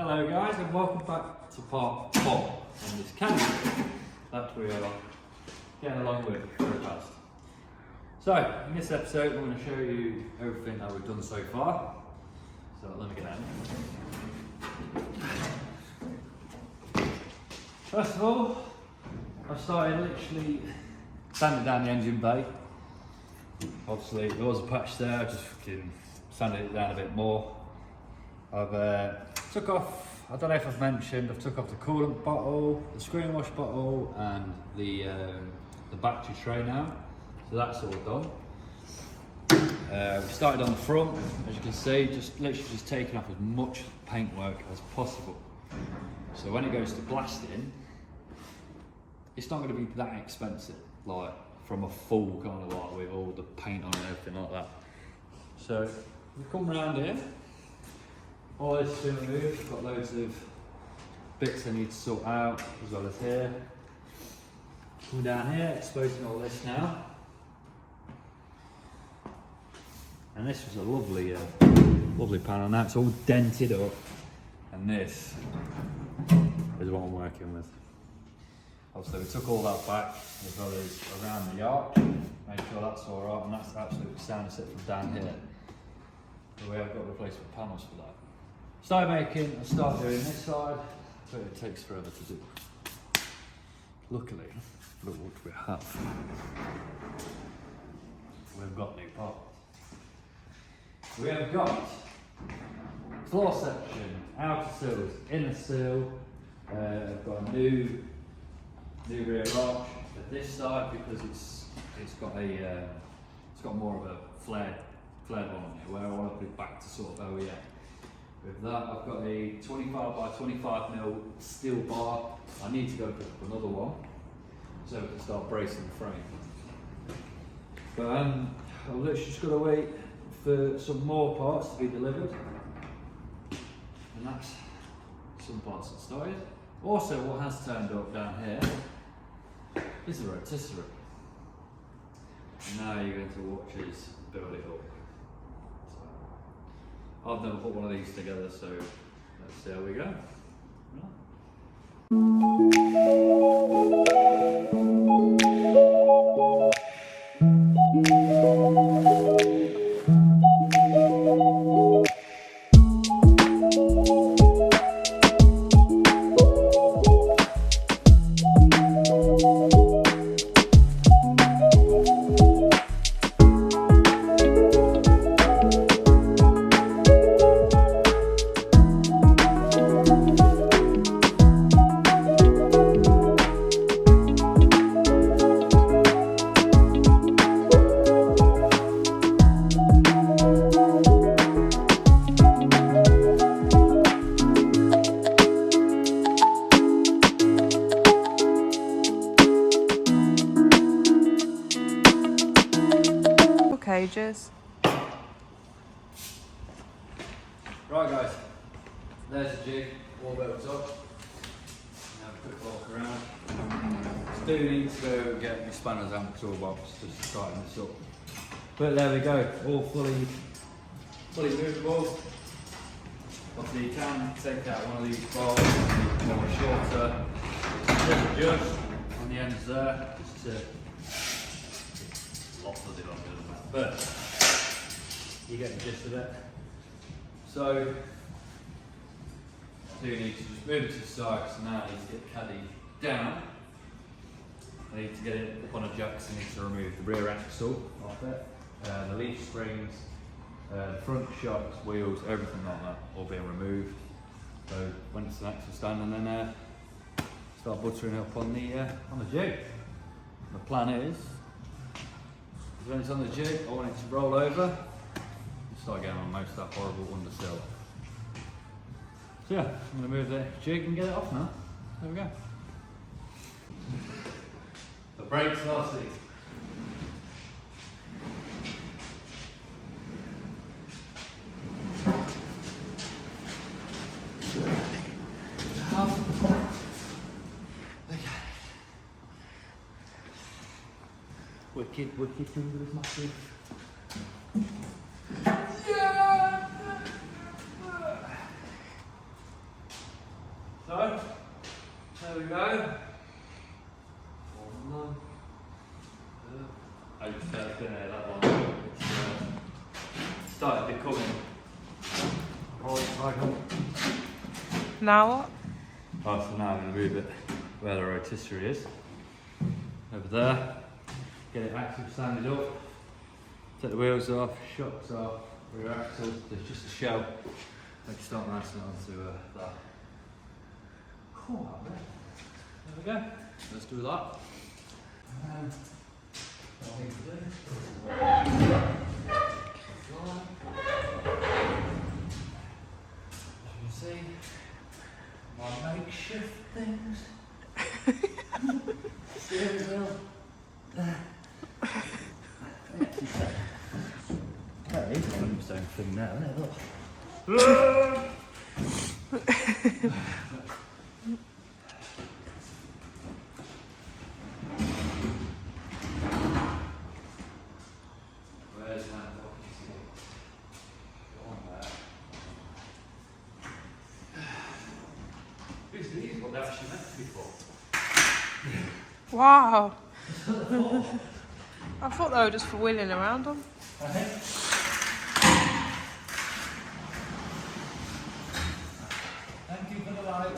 Hello guys and welcome back to part 4 on this CADDY that we are getting along with very fast. So in this episode I'm going to show you everything that we've done so far. So let me get out. First of all, I started literally sanding down the engine bay. Obviously there was a patch there, I just fucking sanded it down a bit more. I've took off, I don't know if I've mentioned, I've took off the coolant bottle, the screen wash bottle and the battery tray now. So that's all done. We started on the front, as you can see, just literally just taking off as much paintwork as possible. So when it goes to blasting, it's not going to be that expensive, like from a full kind of like with all the paint on and everything like that. So we come around here. All this has been removed. I've got loads of bits I need to sort out, as well as here. Come down here, exposing all this now. And this was a lovely, lovely panel. Now it's all dented up, and this is what I'm working with. Obviously, we took all that back, as well as around the arch. Make sure that's all right, and that's absolutely sound set from down here. But we have got replacement panels for that. Start doing this side, but it takes forever to do. Luckily, look what we have. We've got new parts. We have got floor section, outer sills, inner sill. I've got a new rear arch at this side because it's got more of a flared one on here, where I want to put it back to sort of OEM. With that, I've got a 25 by 25mm steel bar. I need to go pick up another one so we can start bracing the frame. But I'm literally just going to wait for some more parts to be delivered. And that's some parts that started. Also, what has turned up down here is the rotisserie. And now you're going to watch us build it up. I've never put one of these together, so let's see how we go. Cages. Right guys, there's the jig, all built up. Have a quick walk around. I do need to go get my spanners out of the toolbox just to tighten this up. But there we go, all fully movable. Obviously you can take out one of these bolts, one shorter, just adjust on the ends there, just to lots of it longer than that, but you get the gist of it. So I do need to just move it to the side, because now I need to get CADDY down. I need to get it up on a jack, so I need to remove the rear axle off it, the leaf springs, the front shocks, wheels, everything like that, all being removed. So when it's an axle stand, and then start buttering up on the jig. The plan is, when it's on the jig, I want it to roll over and start getting on most of that horrible undersill. So yeah, I'm going to move the jig and get it off now. There we go. The brakes are seat. Wicked finger is massive. Yeah! started becoming. Now what? Oh, so now I'm going to move it where the rotisserie is. Over there. Get it active sanded up. Take the wheels off, shocks off, rear axle. There's just a shell. I just don't nice and onto that. Cool, there we go. Let's do that. As you can see, my makeshift things. Steering wheel. That is 100% thing now, isn't it? Look. Where's that? Go on there. These what they're actually meant to be for. Wow. I thought they were just for wheeling around them. Thank you for the light.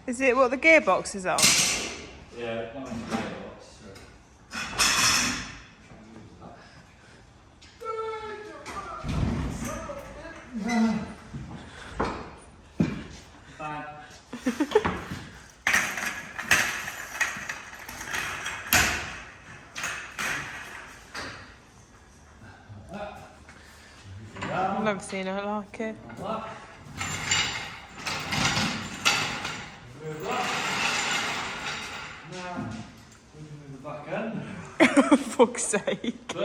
Is it what the gearbox is on? Yeah, not in the gearbox. Fine. I've never seen it like it. Now, we can move the back end. For fuck's sake. I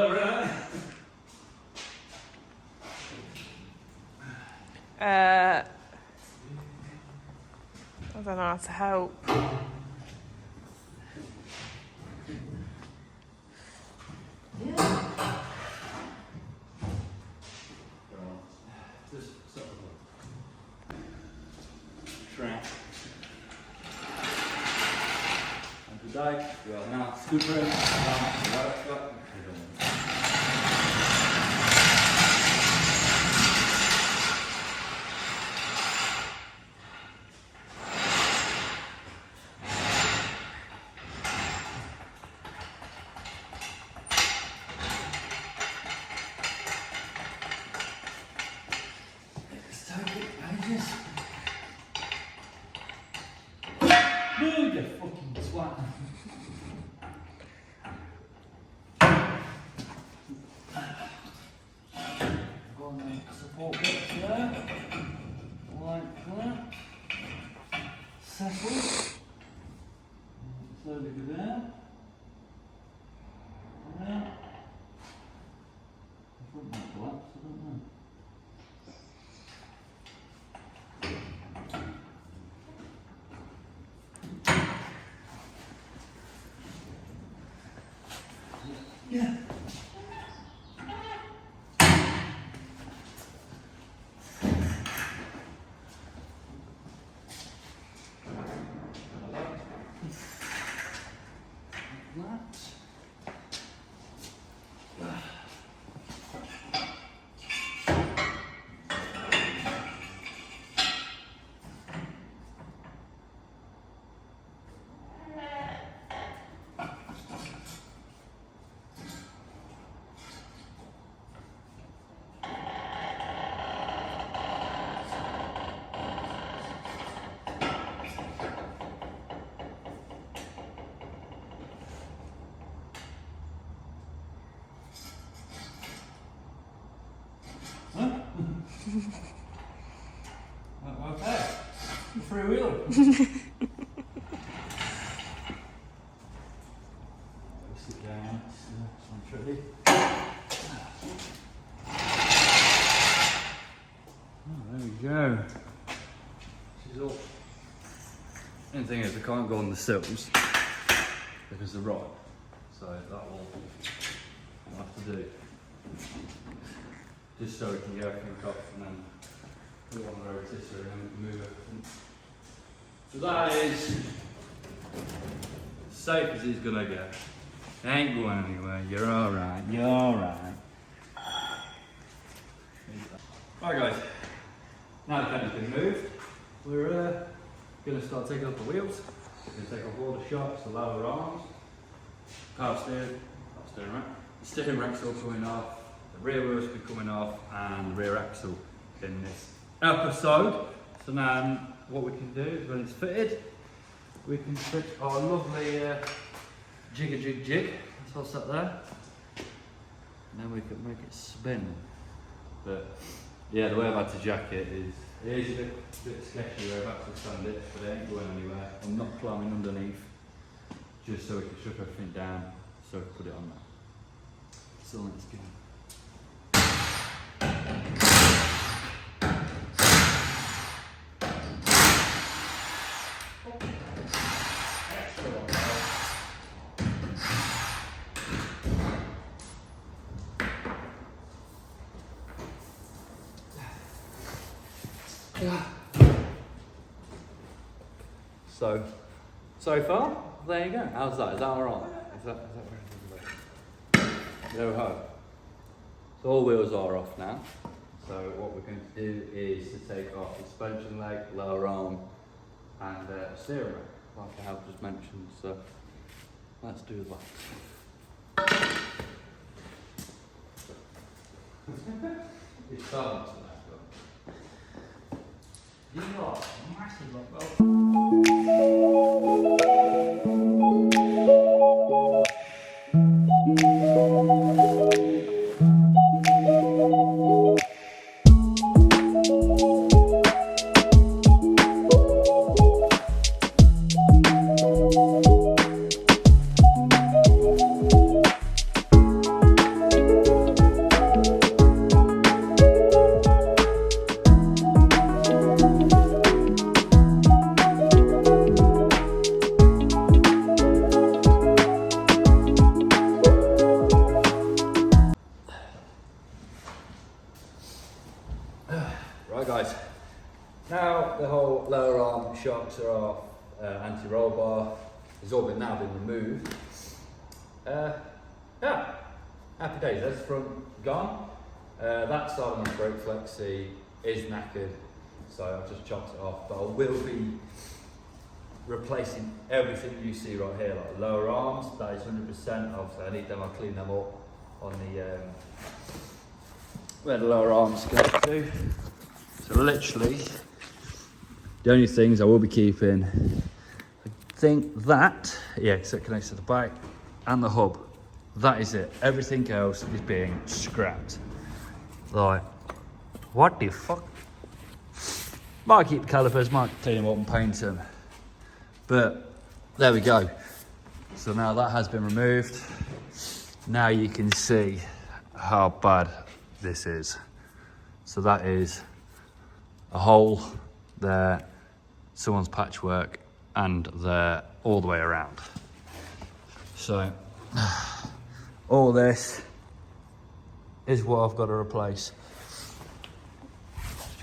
don't know how to help. Just sort of shrink. And today, we are now scoopering around the workshop. Move, you fucking twat. Go on then, support bits there. Like that. Settle. Slowly go down. Down. The front might collapse, I don't know. Yeah. Okay, free wheel. Sit down, it's ready. Oh, there we go. And the thing is, I can't go on the sills because they're right. So that will I'll have to do. Just so we can get everything off and then put it on the rotisserie and then move everything. So that is safe as he's gonna get. It ain't going anywhere. You're alright. You're alright. Right guys, now the caddy's been moved, we're going to start taking off the wheels. We're going to take off all the shocks, the lower arms, power steering, rack. The steering rack's all coming off, the rear wheels will be coming off, and the rear axle in this episode. So now what we can do is when it's fitted, we can fit our lovely jig. That's all set there. And then we can make it spin. But yeah, the way I've had to jack it is a bit sketchy where I've had to stand it, but it ain't going anywhere. I'm not climbing underneath, just so we can strip everything down, so we can put it on there. So let's go. So far, there you go. How's that? Is that alright? Is that where there we go. So all wheels are off now. So what we're going to do is to take off the suspension leg, lower arm, and steering rack, like I have just mentioned. So let's do that. It's starting to that, but these are massive, like, right guys, now the whole lower arm shocks are off, anti-roll bar has all been removed. Yeah, happy days, that's front gone. That side on the brake flexi is knackered, so I've just chopped it off, but I will be replacing everything you see right here, like the lower arms, that is 100%, obviously I need them, I'll clean them up on the, where the lower arms go to. So literally, the only things I will be keeping, I think that, yeah, because it connects to the bike and the hub. That is it. Everything else is being scrapped. Like, what the fuck? Might keep the calipers, might clean them up and paint them. But there we go. So now that has been removed. Now you can see how bad this is. So that is a hole there, someone's patchwork, and there all the way around. So all this is what I've got to replace.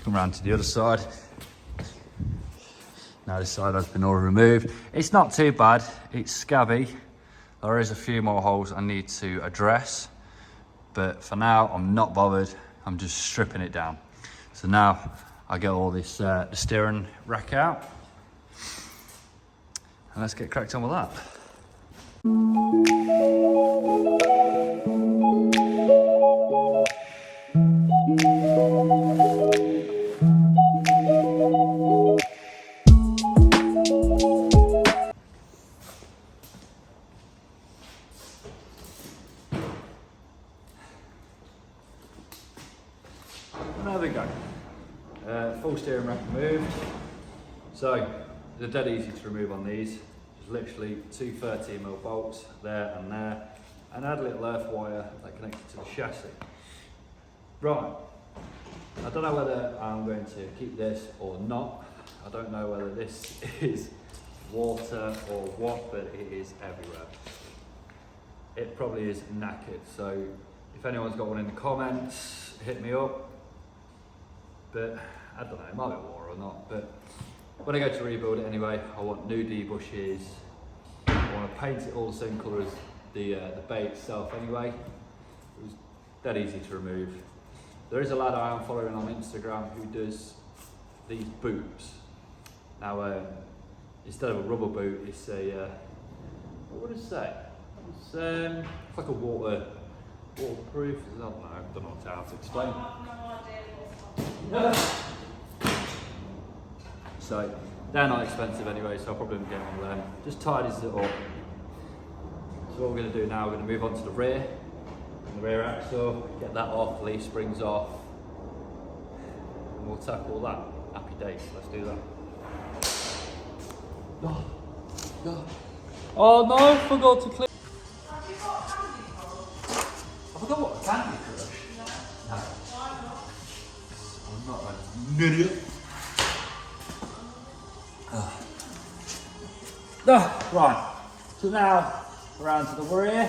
Come around to the other side. Now this side has been all removed. It's not too bad, it's scabby. There is a few more holes I need to address, but for now I'm not bothered, I'm just stripping it down. So now I get all this the steering rack out, and let's get cracked on with that. And there we go. Full steering rack removed. So they're dead easy to remove on these. Just literally two 13mm bolts there, and add a little earth wire that connects to the chassis. Right, I don't know whether I'm going to keep this or not. I don't know whether this is water or what, but it is everywhere. It probably is knackered, so if anyone's got one in the comments, hit me up. But I don't know, it might be water or not, but when I go to rebuild it anyway, I want new debushes. I want to paint it all the same colour as the bay itself anyway. It was dead easy to remove. There is a lad I am following on Instagram who does these boots. Now, instead of a rubber boot, it's a, what would it say? It's like a waterproof, I don't know how to explain. So, they're not expensive anyway, so I'll probably get one of them. Just tidies it up. So what we're going to do now, we're going to move on to the rear axle, get that off, leaf springs off, and we'll tackle that. Happy days, let's do that. Oh no, I forgot to click. I forgot what a Candy Crush. No. I'm not an idiot. Right, so now we're on to the rear.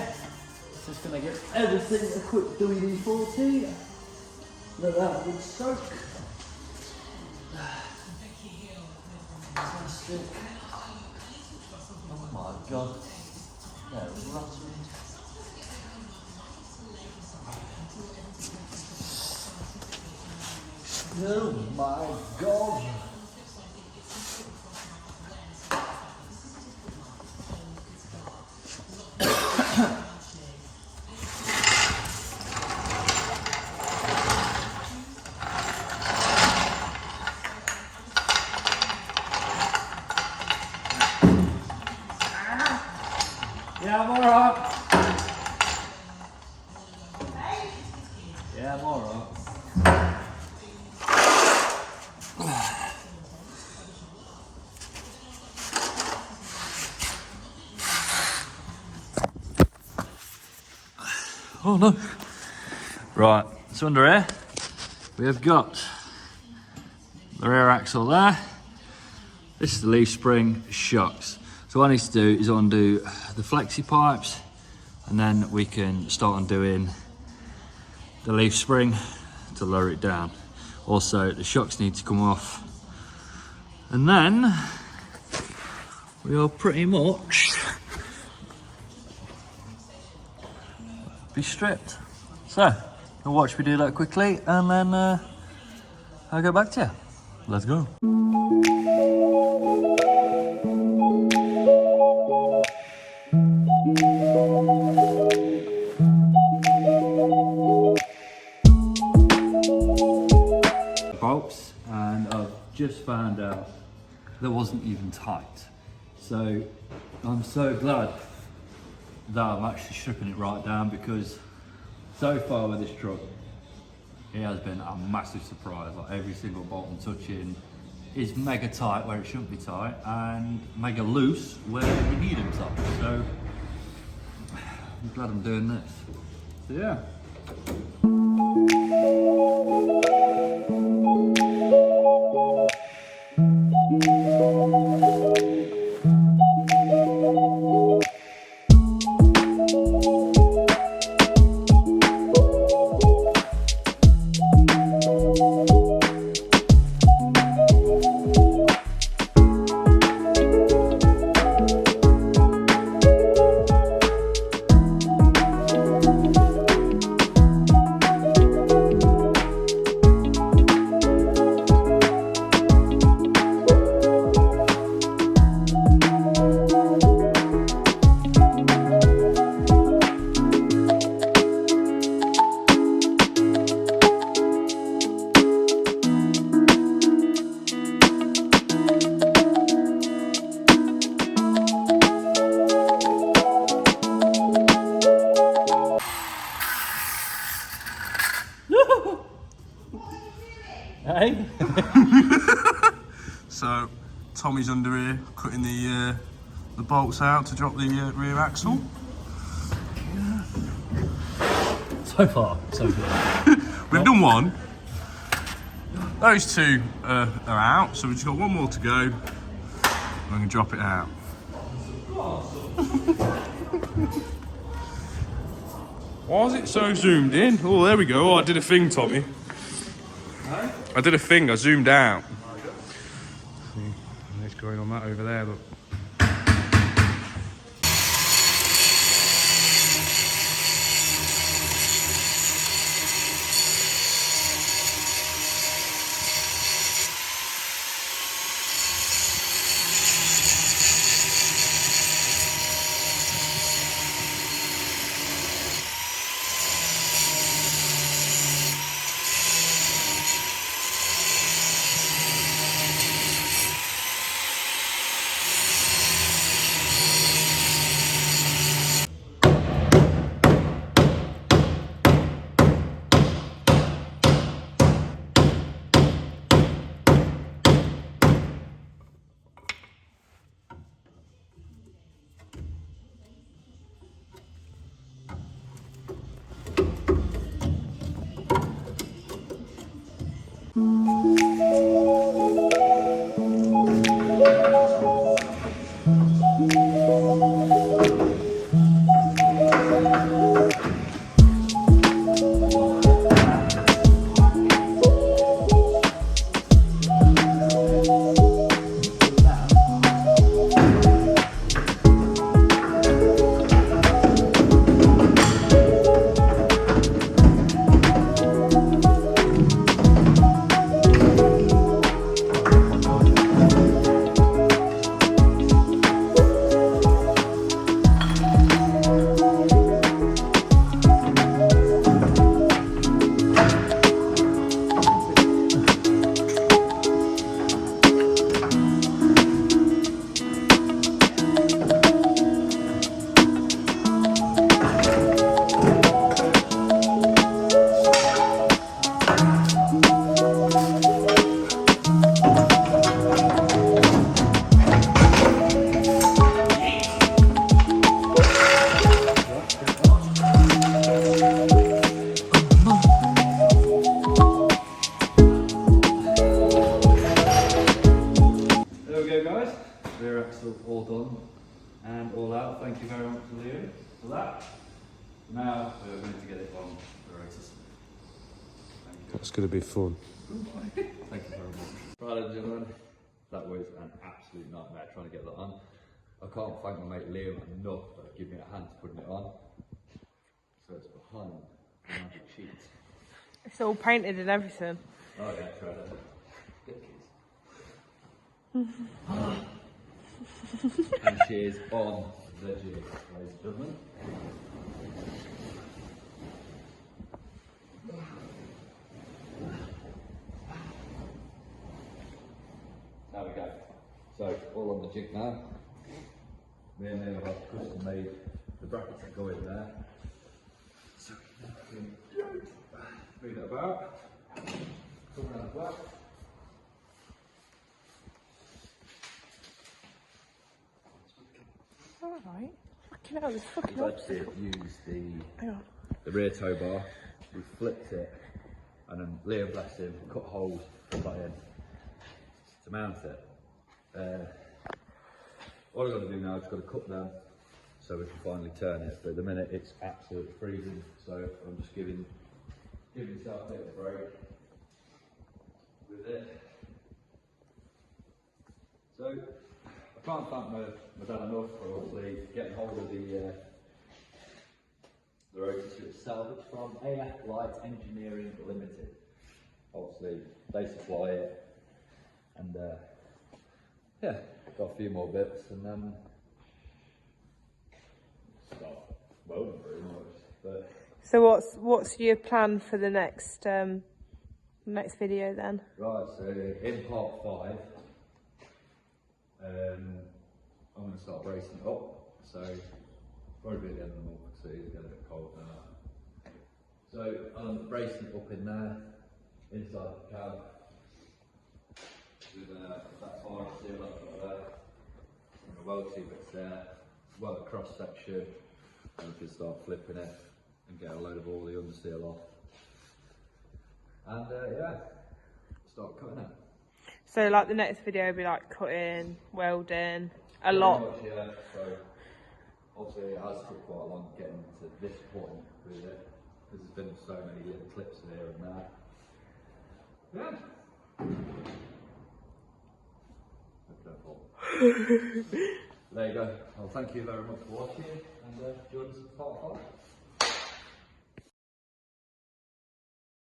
Just going to give everything a quick WD-40. Let that would soak. Fantastic. Oh my god. There was Rotisserie. Oh my god. Yeah, I'm alright. Yeah, I'm alright. Oh no. Right, so under here, we have got the rear axle there. This is the leaf spring shocks. So what I need to do is undo the flexi pipes, and then we can start undoing the leaf spring to lower it down. Also, the shocks need to come off, and then we are pretty much be stripped. So, you'll watch me do that quickly, and then I'll go back to you. Let's go. Bolts, and I've just found out that wasn't even tight. So I'm so glad that I'm actually stripping it right down, because so far with this truck, it has been a massive surprise. Like every single bolt I'm touching is mega tight where it shouldn't be tight, and mega loose where you need them tight. So I'm glad I'm doing this. So yeah. Hey? So Tommy's under here cutting the bolts out to drop the rear axle. So far, so good. We've done one. Those two are out, so we've just got one more to go. I'm going to drop it out. Why is it so zoomed in? Oh, there we go. Oh, I did a thing, Tommy. I did a thing. I zoomed out. See, it's going on that over there, look. All done and all out. Thank you very much, Leo, for that. Now we're going to get it on the Rotisserie. Thank you. It's going to be fun. Thank you very much. Right, ladies and gentlemen, that was an absolute nightmare trying to get that on. I can't thank my mate Liam enough for giving me a hand to putting it on. So it's behind the magic sheet. It's all painted and everything. Oh yeah, try that. Get keys. And she is on the jig, ladies and gentlemen. There we go. So, all on the jig now. Me and Liam have custom made the brackets that go in there. So we can move it about, come around the back. Alright. Fucking hell, there's fucking We've actually used Hang on. the rear tow bar, we flipped it, and then Liam, bless him, cut holes, put that in to mount it. All I've got to do now is got to cut them so we can finally turn it, but at the minute it's absolutely freezing, so I'm just giving myself a bit of a break with it. So I can't thank my dad enough for obviously getting hold of the Rotisserie salvage from AF Light Engineering Limited. Obviously they supply it, and yeah, got a few more bits and then start welding pretty much. But So what's your plan for the next video then? right, so in part 5, I'm going to start bracing it up. So probably at the end of the month, so it's getting a bit cold now. So I'm bracing it up in there, inside the cab, with that fire seal up there. I'm going to weld 2 bits there, weld a cross section, and we can start flipping it and get a load of all the underseal off. And yeah, start cutting it. So like the next video will be like cutting, welding, a Pretty lot. much, yeah. So obviously it has took quite long getting to this point with it, because there's been so many little clips here and there. Yeah. There you go. Well, thank you very much for watching, and join us at part 5.